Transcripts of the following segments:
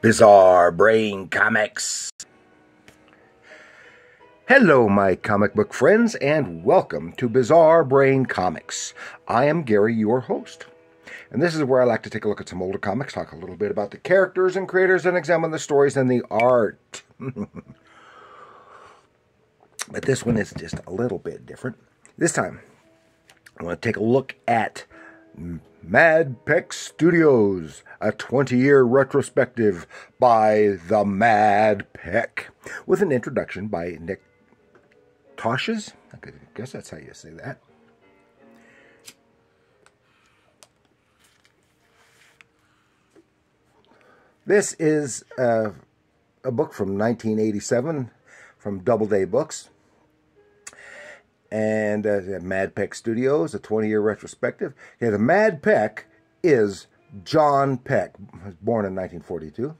Bizarre Brain Comics. Hello, my comic book friends, and welcome to Bizarre Brain Comics. I am Gary, your host. And this is where I like to take a look at some older comics, talk a little bit about the characters and creators, and examine the stories and the art. But this one is just a little bit different. This time, I want to take a look at Peck Studios, a 20-year retrospective by the Peck, with an introduction by Nick Tosches. I guess that's how you say that. This is a book from 1987 from Doubleday Books. And Peck Studios, a 20-year retrospective. Okay, the Peck is John Peck, born in 1942,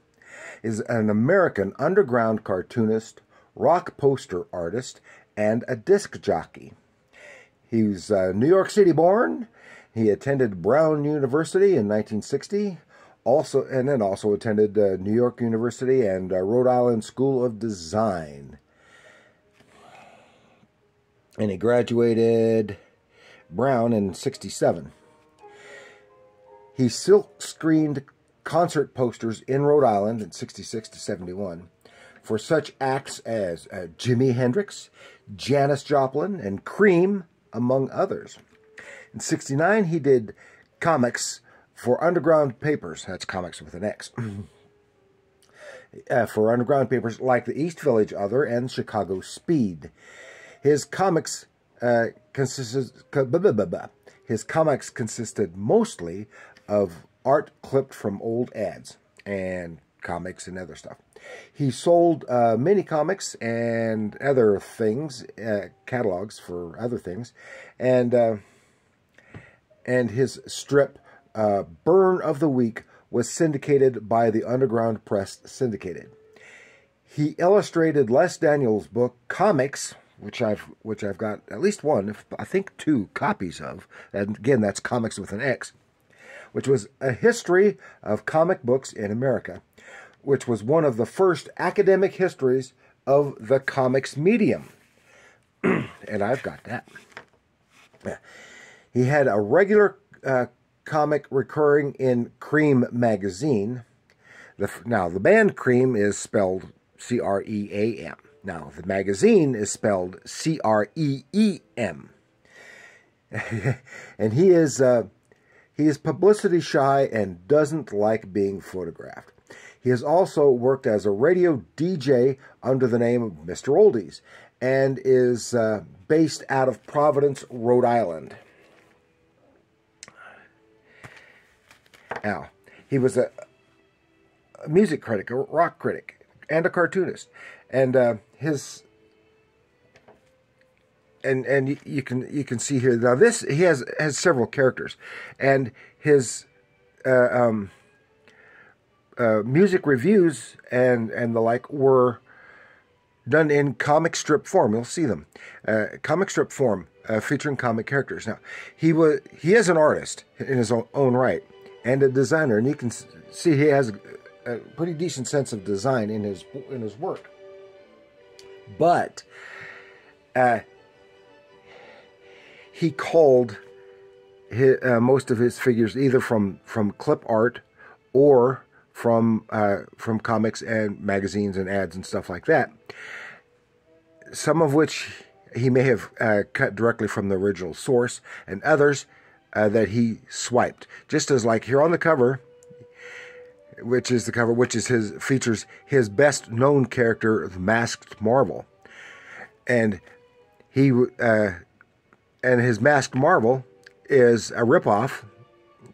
is an American underground cartoonist, rock poster artist, and a disc jockey. He's New York City born. He attended Brown University in 1960, also attended New York University and Rhode Island School of Design. And he graduated Brown in 1967. He silk-screened concert posters in Rhode Island in 1966 to 1971 for such acts as Jimi Hendrix, Janis Joplin, and Cream, among others. In 1969, he did comics for Underground Papers. That's comics with an X. For Underground Papers like the East Village Other and Chicago Speed. His comics consisted mostly of art clipped from old ads and comics and other stuff. He sold mini comics and other things, catalogs for other things, and his strip Burn of the Week was syndicated by the Underground Press Syndicated. He illustrated Les Daniels' book Comix, which I've got at least one, I think 2 copies of. And again, that's Comics with an X, which was a history of comic books in America, which was one of the first academic histories of the comics medium. And I've got that. He had a regular comic recurring in Cream magazine. Now, the band Cream is spelled C-R-E-A-M. Now, the magazine is spelled C-R-E-E-M. And he is publicity shy and doesn't like being photographed. He has also worked as a radio DJ under the name of Mr. Oldies and is based out of Providence, Rhode Island. Now, he was a music critic, a rock critic, and a cartoonist. And you can see here now this he has several characters, and his music reviews and the like were done in comic strip form. You'll see them, comic strip form, featuring comic characters. Now he is an artist in his own right and a designer, and you can see he has a pretty decent sense of design in his work. But he culled most of his figures either from clip art or from comics and magazines and ads and stuff like that. Some of which he may have cut directly from the original source, and others that he swiped. Just as like here on the cover, features his best known character, the Masked Marvel, and his Masked Marvel is a ripoff.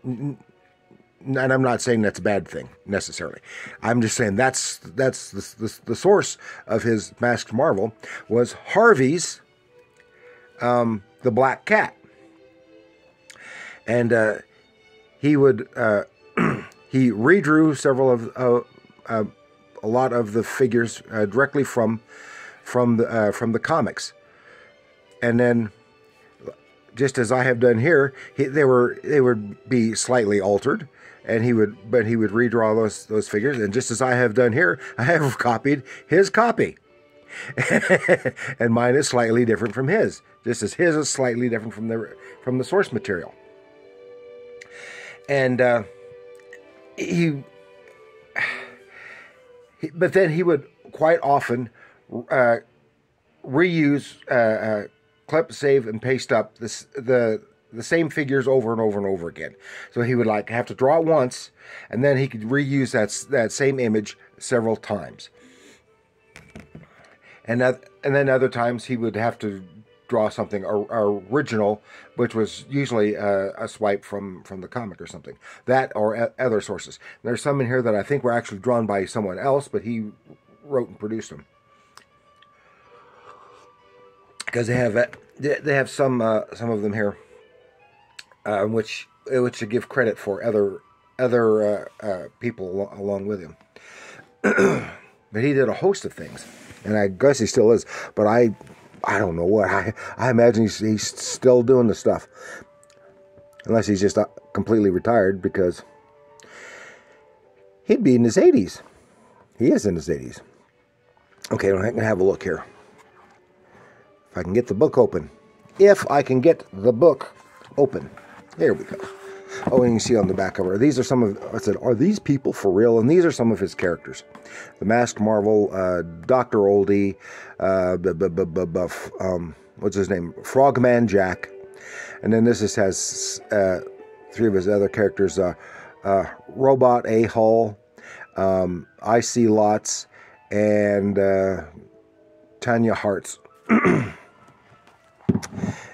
And I'm not saying that's a bad thing necessarily. I'm just saying that's the source of his Masked Marvel was Harvey's the Black Cat, and he would. He redrew several of a lot of the figures directly from the comics, and then just as I have done here, they would be slightly altered, and he would redraw those figures. And just as I have done here, I have copied his copy, and mine is slightly different from his, just as his is slightly different from the source material. And but then he would quite often reuse, clip, save, and paste up the same figures over and over and over again. So he would like have to draw it once, and then he could reuse that same image several times. And then other times he would have to draw something original, which was usually a swipe from the comic or something. That or other sources. There's some in here that I think were actually drawn by someone else, but he wrote and produced them. Because they have some of them here, which to give credit for other people along with him. But he did a host of things, and I guess he still is. But I don't know what I imagine he's still doing the stuff, unless he's just completely retired, because he'd be in his 80s. He is in his 80s. Okay, I'm gonna have a look here. If I can get the book open. If I can get the book open. There we go. Oh, and you can see on the back cover, these are some of, I said, are these people for real? And these are some of his characters. The Masked Marvel, Dr. Oldie, what's his name? Frogman Jack. And then this has three of his other characters, Robot A-Hull, I.C. Lots, and Tanya Hartz.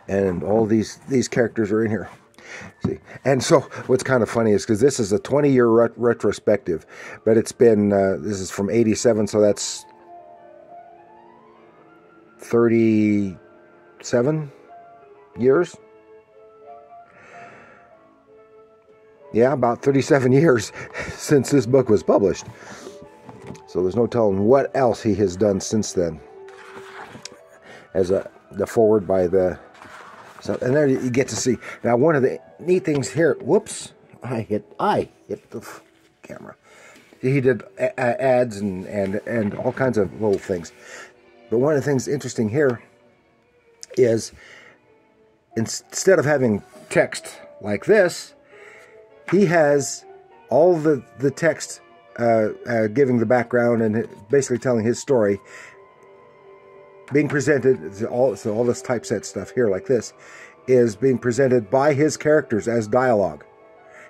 And all these characters are in here. See, and so what's kind of funny is because this is a 20-year retrospective, but it's been this is from '87, so that's 37 years. Yeah, about 37 years since this book was published. So there's no telling what else he has done since then. As the forward by the... So, and there you get to see. Now, one of the neat things here... Whoops. I hit the camera. He did ads and all kinds of little things. But one of the things interesting here is instead of having text like this, he has all the text giving the background and basically telling his story being presented. So all this typeset stuff here like this is being presented by his characters as dialogue.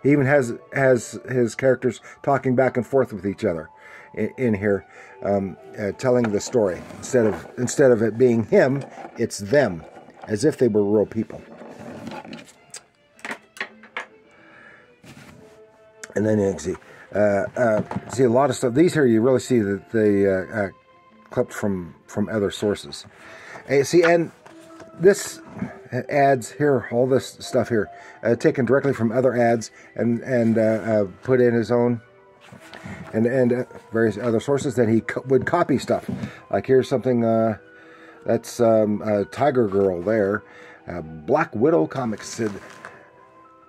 He even has his characters talking back and forth with each other in here, telling the story. Instead of it being him, it's them, as if they were real people. And then you can see a lot of stuff. These here you really see that they clipped from other sources. And see, and this ads here, all this stuff here, taken directly from other ads and put in his own and various other sources. Then he would copy stuff. Like here's something that's Tiger Girl there. Black Widow Comics said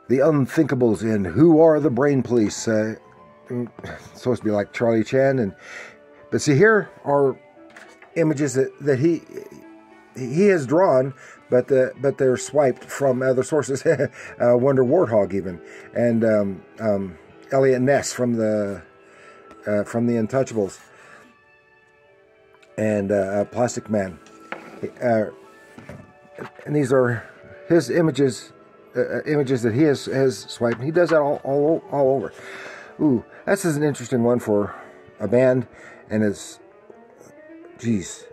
the Unthinkables in Who Are the Brain Police. Supposed to be like Charlie Chan, but see here are images that he has drawn, but they're swiped from other sources. Wonder Warthog even, and Elliot Ness from the Untouchables, and Plastic Man, and these are his images that he has swiped. He does that all over. Ooh, this is an interesting one for a band, and it's, geez,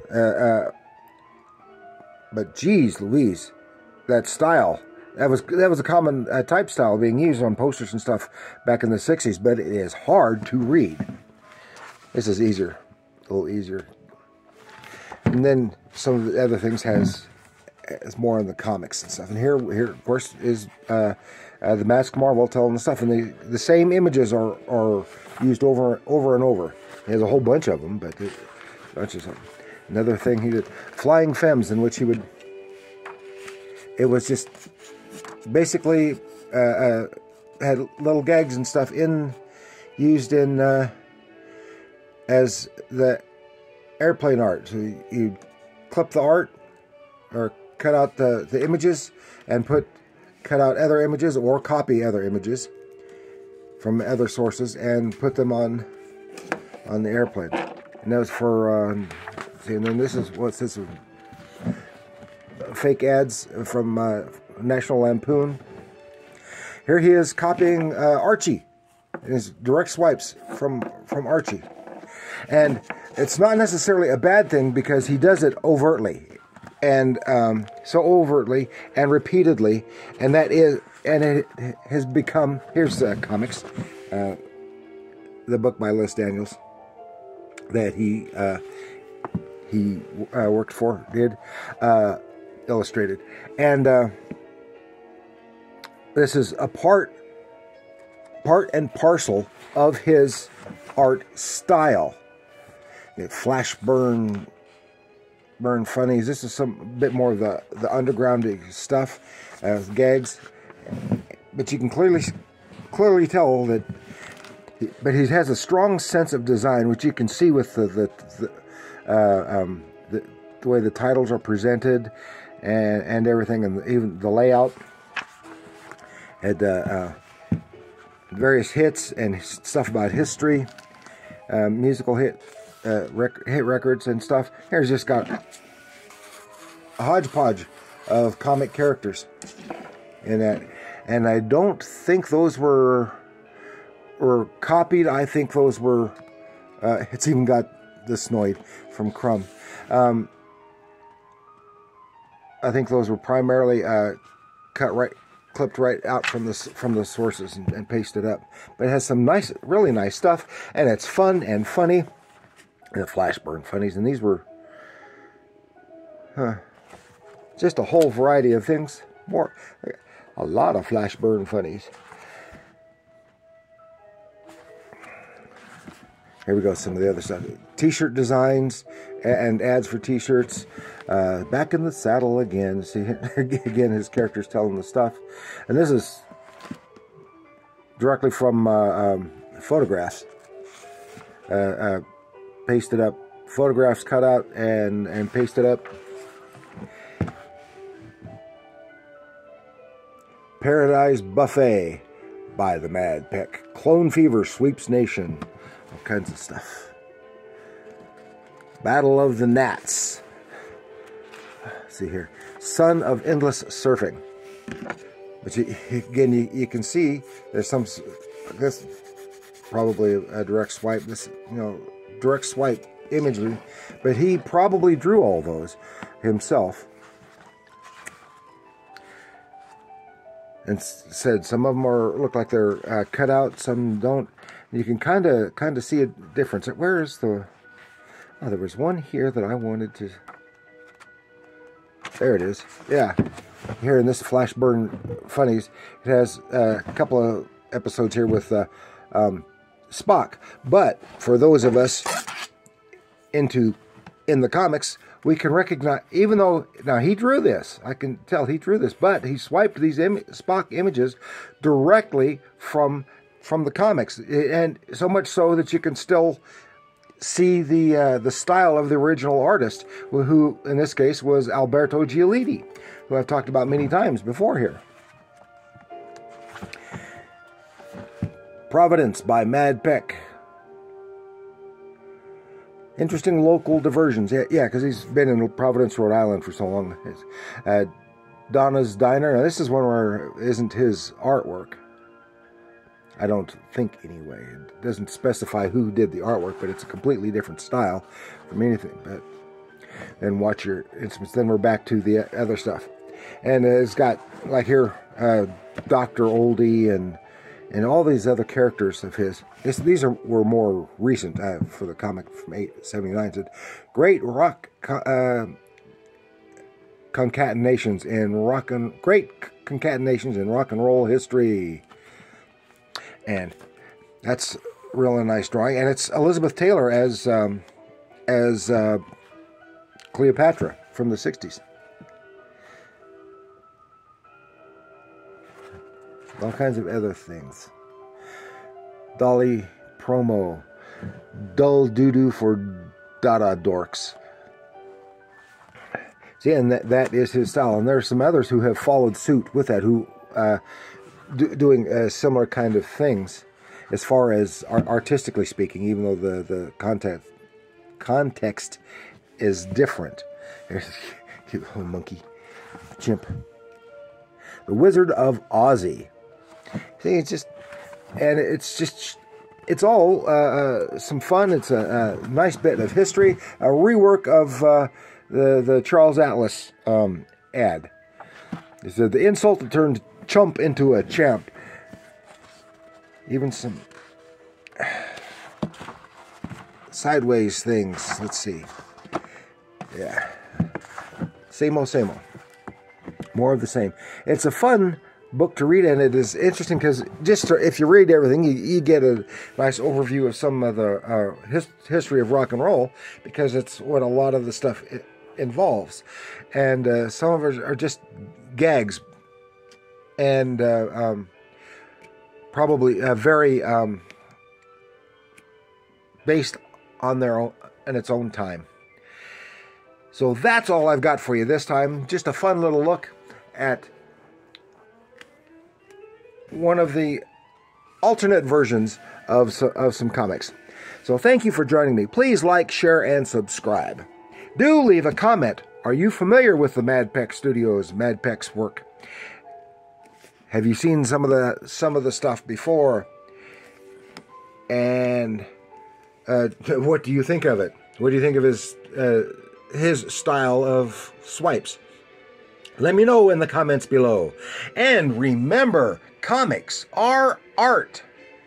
but geez Louise, that style, that was a common type style being used on posters and stuff back in the 60s, but it is hard to read. This is easier, a little easier. And then some of the other things has more in the comics and stuff. And here of course is the Masked Marvel telling the stuff, and the same images are used over and over. He has a whole bunch of them, but a bunch of them. Another thing he did, Flying Femmes, in which he would it was just basically had little gags and stuff used in as the airplane art. So you clip the art or cut out the images and cut out other images or copy other images from other sources and put them on the airplane. And that was for see, and then this is what's this, fake ads from National Lampoon. Here he is copying Archie, his direct swipes from Archie. And it's not necessarily a bad thing because he does it overtly, and so overtly and repeatedly, and it has become. Here's Comix, the book by Liz Daniels that he worked for, illustrated, and this is a part and parcel of his art style. Flash burn funnies. This is some bit more of the underground stuff, gags, but you can clearly tell that. But he has a strong sense of design, which you can see with the way the titles are presented and everything, and even the layout. And various hits and stuff about history, musical hit records and stuff. Here's just got a hodgepodge of comic characters in that, and I don't think those were copied. I think those were. It's even got the Snoid from Crumb. I think those were primarily clipped right out from the sources and pasted up. But it has some really nice stuff, and it's fun and funny. The flash burn funnies, and these were just a whole variety of things. A lot of flash burn funnies. Here we go, some of the other stuff. T-shirt designs and ads for T-shirts. Back in the saddle again. See, again, his character's telling the stuff. And this is directly from photographs. Pasted up. Photographs cut out and pasted up. Paradise Buffet by the Mad Peck. Clone Fever sweeps nation. All kinds of stuff. Battle of the Gnats. Let's see here. Son of Endless Surfing. But again, you can see there's some. This probably a direct swipe. This direct swipe imagery, but he probably drew all those himself. And said some of them look like they're cut out, some don't. You can kind of see a difference. Where is the? Oh, there was one here that I wanted to. There it is. Yeah, here in this Flash Burn Funnies, it has a couple of episodes here with Spock. But for those of us in the comics, we can recognize, even though now he drew this, I can tell he drew this, but he swiped these Spock images directly from the comics, and so much so that you can still see the style of the original artist, who in this case was Alberto Giolitti, who I've talked about many times before here. Providence by Mad Peck. Interesting local diversions. Yeah, because he's been in Providence, Rhode Island for so long. Donna's Diner. Now, this is one where isn't his artwork. I don't think, anyway. It doesn't specify who did the artwork, but it's a completely different style from anything. But then watch your instruments. Then we're back to the other stuff. And it's got, like here, Dr. Oldie and all these other characters of his. These were more recent for the comic from 1979. It said, great concatenations in rock and roll history. And that's really nice drawing. And it's Elizabeth Taylor as Cleopatra from the 60s. all kinds of other things. Dolly promo, dull doo-doo for Dada dorks. See, and that is his style. And there are some others who have followed suit with that, who doing similar kind of things, as far as artistically speaking, even though the context is different. There's a cute little monkey, chimp. The Wizard of Ozzy. See, it's all some fun. It's a nice bit of history, a rework of the Charles Atlas ad. It's the insult that turned chump into a champ. Even some sideways things. Let's see. Yeah. Same old, same old. More of the same. It's a fun book to read, and it is interesting because if you read everything, you get a nice overview of some of the history of rock and roll, because it's what a lot of the stuff involves. And some of it are just gags, and probably very based on their own, in its own time. So that's all I've got for you this time. Just a fun little look at one of the alternate versions of some comics. So thank you for joining me. Please like, share, and subscribe. Do leave a comment. Are you familiar with the Mad Peck Studios, Mad Peck's work? Have you seen some of the stuff before? And what do you think of it? What do you think of his style of swipes? Let me know in the comments below. And remember, comics are art.